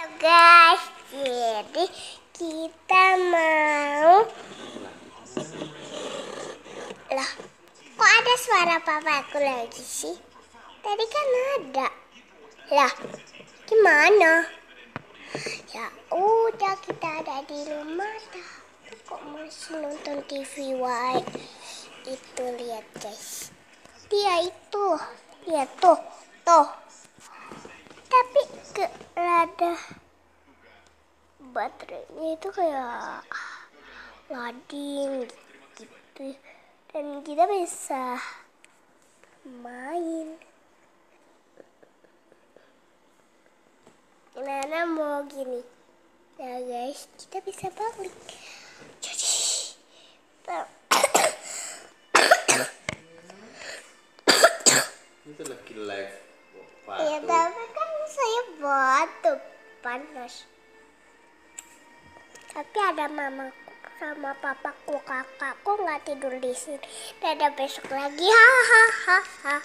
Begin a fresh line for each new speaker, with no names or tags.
Halo guys, jadi kita mau lah. Kok ada suara papaku lagi sih? Tadi kan ada. Lah, gimana? Ya udah, kita ada di rumah dah. Kok masih nonton TV wae? Itu lihat guys. Dia itu, lihat tuh. Tapi ada baterainya itu kayak loading gitu, dan kita bisa main. Nana mau gini ya guys, kita bisa balik. Jadi
itu lagi live
ya, tapi kan saya batuk panas. Tapi ada mamaku sama papaku, kakakku nggak tidur di sini. Dadah, besok lagi, hahaha.